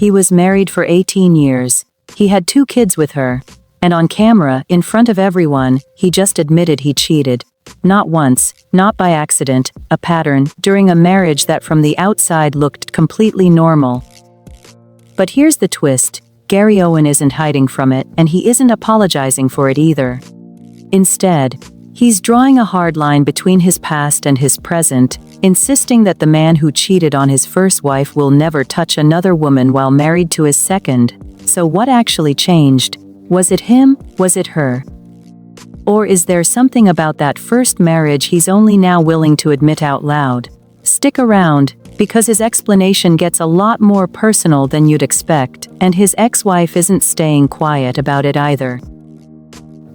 He was married for 18 years. He had 2 kids with her. And on camera, in front of everyone, he just admitted he cheated. Not once, not by accident, a pattern, during a marriage that from the outside looked completely normal. But here's the twist. Gary Owen isn't hiding from it, and he isn't apologizing for it either. Instead, he's drawing a hard line between his past and his present, insisting that the man who cheated on his first wife will never touch another woman while married to his second. So what actually changed? Was it him? Was it her? Or is there something about that first marriage he's only now willing to admit out loud? Stick around, because his explanation gets a lot more personal than you'd expect, and his ex-wife isn't staying quiet about it either.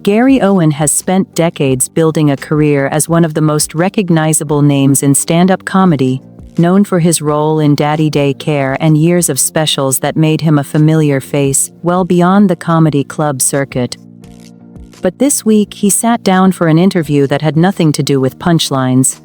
Gary Owen has spent decades building a career as one of the most recognizable names in stand-up comedy, known for his role in Daddy Daycare and years of specials that made him a familiar face well beyond the comedy club circuit. But this week he sat down for an interview that had nothing to do with punchlines.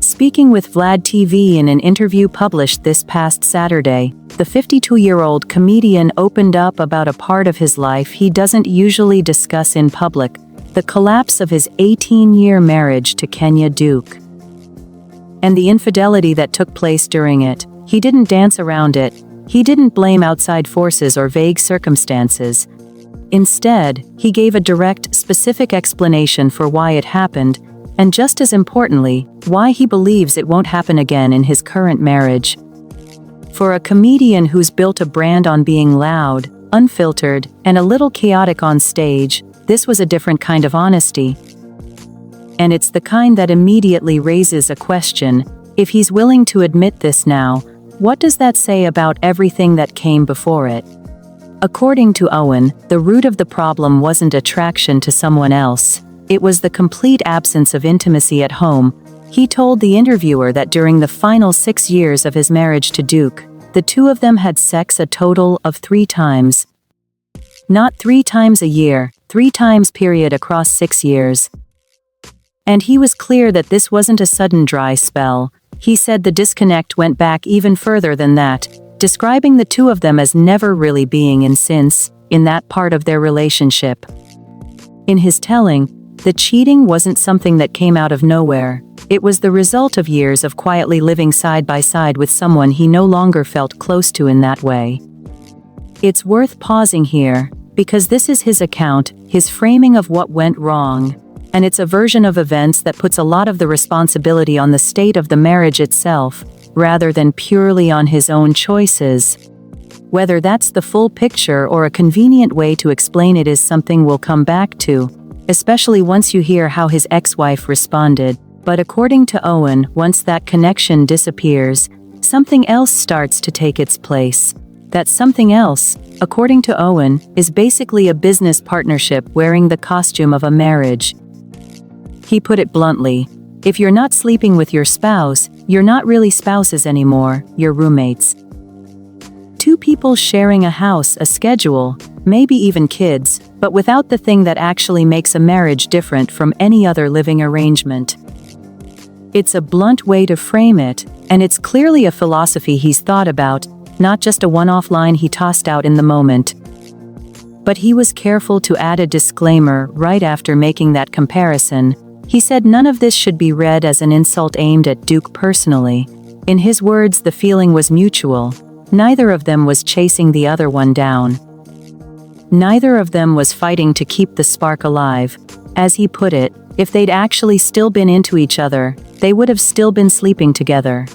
Speaking with Vlad TV in an interview published this past Saturday, the 52-year-old comedian opened up about a part of his life he doesn't usually discuss in public, the collapse of his 18-year marriage to Kenya Duke. And the infidelity that took place during it. He didn't dance around it. He didn't blame outside forces or vague circumstances. Instead, he gave a direct, specific explanation for why it happened, and just as importantly, why he believes it won't happen again in his current marriage. For a comedian who's built a brand on being loud, unfiltered, and a little chaotic on stage, this was a different kind of honesty. And it's the kind that immediately raises a question. If he's willing to admit this now, what does that say about everything that came before it? According to Owen, the root of the problem wasn't attraction to someone else. It was the complete absence of intimacy at home. He told the interviewer that during the final 6 years of his marriage to Duke, the two of them had sex a total of 3 times. Not 3 times a year, 3 times period across 6 years. And he was clear that this wasn't a sudden dry spell. He said the disconnect went back even further than that, describing the two of them as never really being in that part of their relationship. In his telling, the cheating wasn't something that came out of nowhere. It was the result of years of quietly living side by side with someone he no longer felt close to in that way. It's worth pausing here, because this is his account, his framing of what went wrong. And it's a version of events that puts a lot of the responsibility on the state of the marriage itself, rather than purely on his own choices. Whether that's the full picture or a convenient way to explain it is something we'll come back to, especially once you hear how his ex-wife responded. But according to Owen, once that connection disappears, something else starts to take its place. That something else, according to Owen, is basically a business partnership wearing the costume of a marriage. He put it bluntly, if you're not sleeping with your spouse, you're not really spouses anymore, you're roommates. 2 people sharing a house, a schedule, maybe even kids, but without the thing that actually makes a marriage different from any other living arrangement. It's a blunt way to frame it, and it's clearly a philosophy he's thought about, not just a one-off line he tossed out in the moment. But he was careful to add a disclaimer right after making that comparison. He said none of this should be read as an insult aimed at Duke personally. In his words, the feeling was mutual. Neither of them was chasing the other one down. Neither of them was fighting to keep the spark alive. As he put it, if they'd actually still been into each other, they would have still been sleeping together.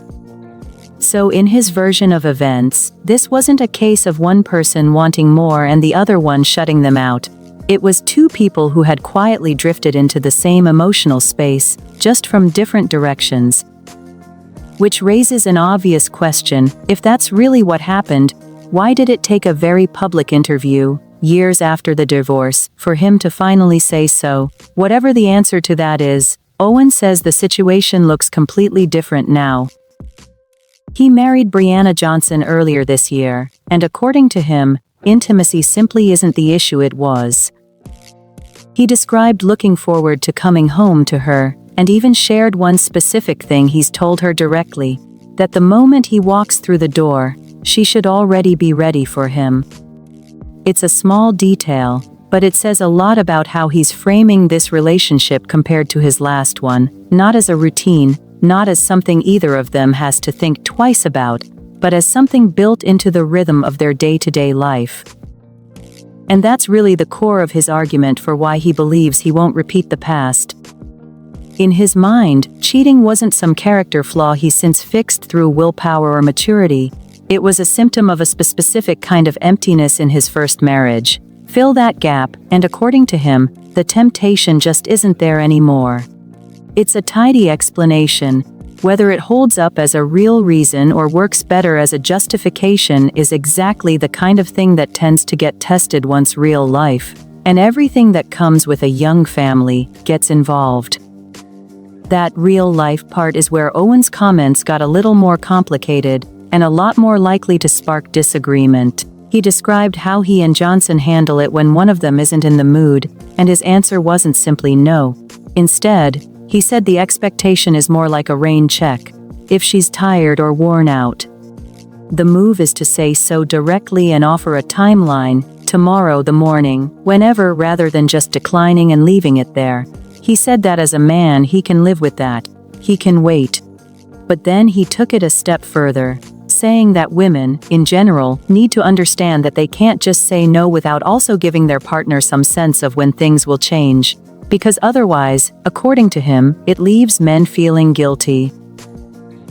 So in his version of events, this wasn't a case of one person wanting more and the other one shutting them out. It was 2 people who had quietly drifted into the same emotional space, just from different directions. Which raises an obvious question: if that's really what happened, why did it take a very public interview, years after the divorce, for him to finally say so? Whatever the answer to that is, Owen says the situation looks completely different now. He married Brianna Johnson earlier this year, and according to him, intimacy simply isn't the issue it was. He described looking forward to coming home to her, and even shared one specific thing he's told her directly, that the moment he walks through the door, she should already be ready for him. It's a small detail, but it says a lot about how he's framing this relationship compared to his last one, not as a routine, not as something either of them has to think twice about, but as something built into the rhythm of their day-to-day life. And that's really the core of his argument for why he believes he won't repeat the past. In his mind, cheating wasn't some character flaw he's since fixed through willpower or maturity. It was a symptom of a specific kind of emptiness in his first marriage. Fill that gap, and according to him, the temptation just isn't there anymore. It's a tidy explanation. Whether it holds up as a real reason or works better as a justification is exactly the kind of thing that tends to get tested once real life, and everything that comes with a young family, gets involved. That real life part is where Owen's comments got a little more complicated, and a lot more likely to spark disagreement. He described how he and Johnson handle it when one of them isn't in the mood, and his answer wasn't simply no. Instead, he said the expectation is more like a rain check, if she's tired or worn out. The move is to say so directly and offer a timeline, tomorrow the morning, whenever, rather than just declining and leaving it there. He said that as a man he can live with that, he can wait. But then he took it a step further, saying that women, in general, need to understand that they can't just say no without also giving their partner some sense of when things will change. Because otherwise, according to him, it leaves men feeling guilty.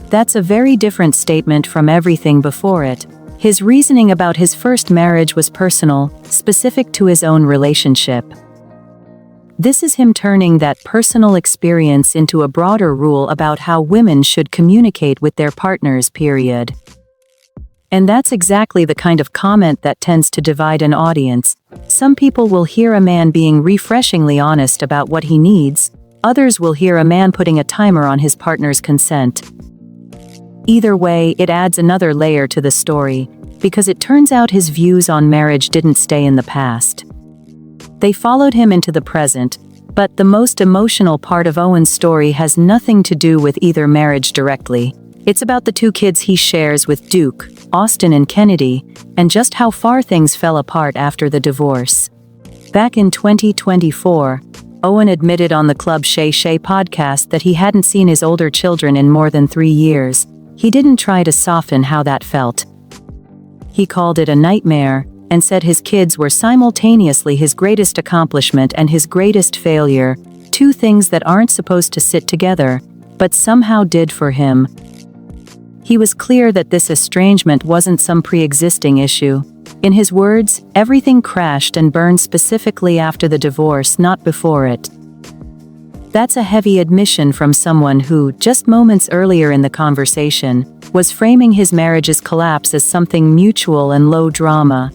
That's a very different statement from everything before it. His reasoning about his first marriage was personal, specific to his own relationship. This is him turning that personal experience into a broader rule about how women should communicate with their partners, period. And that's exactly the kind of comment that tends to divide an audience. Some people will hear a man being refreshingly honest about what he needs, others will hear a man putting a timer on his partner's consent. Either way, it adds another layer to the story, because it turns out his views on marriage didn't stay in the past. They followed him into the present, but the most emotional part of Owen's story has nothing to do with either marriage directly. It's about the two kids he shares with Duke, Austin and Kennedy, and just how far things fell apart after the divorce. Back in 2024, Owen admitted on the Club Shay Shay podcast that he hadn't seen his older children in more than 3 years. He didn't try to soften how that felt. He called it a nightmare, and said his kids were simultaneously his greatest accomplishment and his greatest failure, two things that aren't supposed to sit together, but somehow did for him. He was clear that this estrangement wasn't some pre-existing issue. In his words, everything crashed and burned specifically after the divorce, not before it. That's a heavy admission from someone who, just moments earlier in the conversation, was framing his marriage's collapse as something mutual and low drama.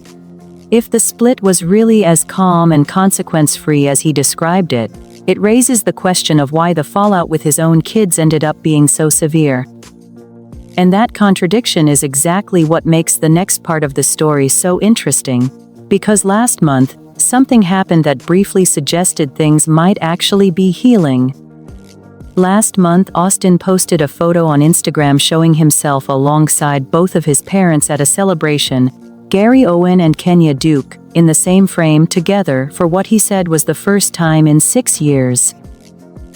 If the split was really as calm and consequence-free as he described it, it raises the question of why the fallout with his own kids ended up being so severe. And that contradiction is exactly what makes the next part of the story so interesting, because last month, something happened that briefly suggested things might actually be healing. Last month, Austin posted a photo on Instagram showing himself alongside both of his parents at a celebration, Gary Owen and Kenya Duke, in the same frame together for what he said was the first time in 6 years.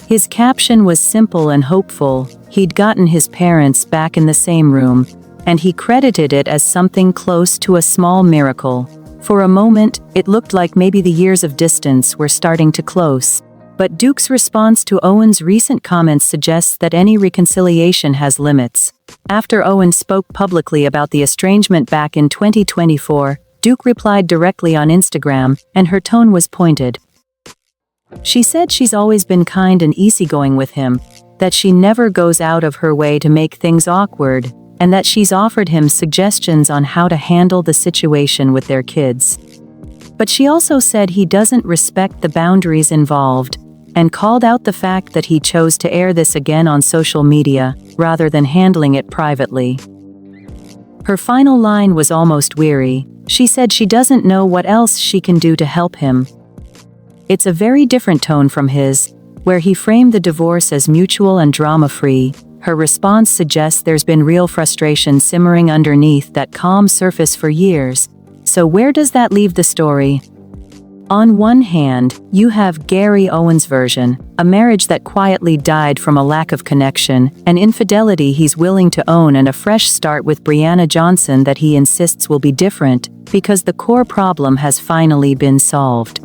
His caption was simple and hopeful. He'd gotten his parents back in the same room, and he credited it as something close to a small miracle. For a moment, it looked like maybe the years of distance were starting to close. But Duke's response to Owen's recent comments suggests that any reconciliation has limits. After Owen spoke publicly about the estrangement back in 2024, Duke replied directly on Instagram, and her tone was pointed. She said she's always been kind and easygoing with him, that she never goes out of her way to make things awkward, and that she's offered him suggestions on how to handle the situation with their kids. But she also said he doesn't respect the boundaries involved, and called out the fact that he chose to air this again on social media, rather than handling it privately. Her final line was almost weary. She said she doesn't know what else she can do to help him. It's a very different tone from his, where he framed the divorce as mutual and drama-free, her response suggests there's been real frustration simmering underneath that calm surface for years. So where does that leave the story? On one hand, you have Gary Owen's version, a marriage that quietly died from a lack of connection, an infidelity he's willing to own, and a fresh start with Brianna Johnson that he insists will be different, because the core problem has finally been solved.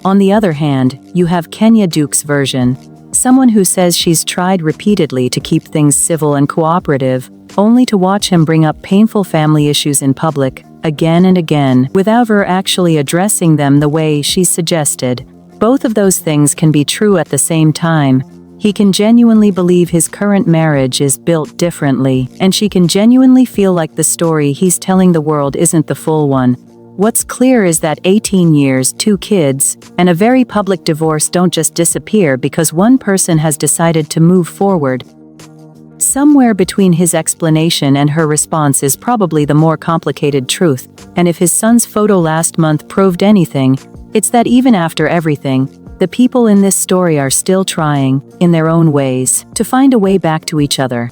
On the other hand, you have Kenya Duke's version, someone who says she's tried repeatedly to keep things civil and cooperative, only to watch him bring up painful family issues in public, again and again, without her actually addressing them the way she suggested. Both of those things can be true at the same time. He can genuinely believe his current marriage is built differently, and she can genuinely feel like the story he's telling the world isn't the full one. What's clear is that 18 years, 2 kids, and a very public divorce don't just disappear because one person has decided to move forward. Somewhere between his explanation and her response is probably the more complicated truth, and if his son's photo last month proved anything, it's that even after everything, the people in this story are still trying, in their own ways, to find a way back to each other.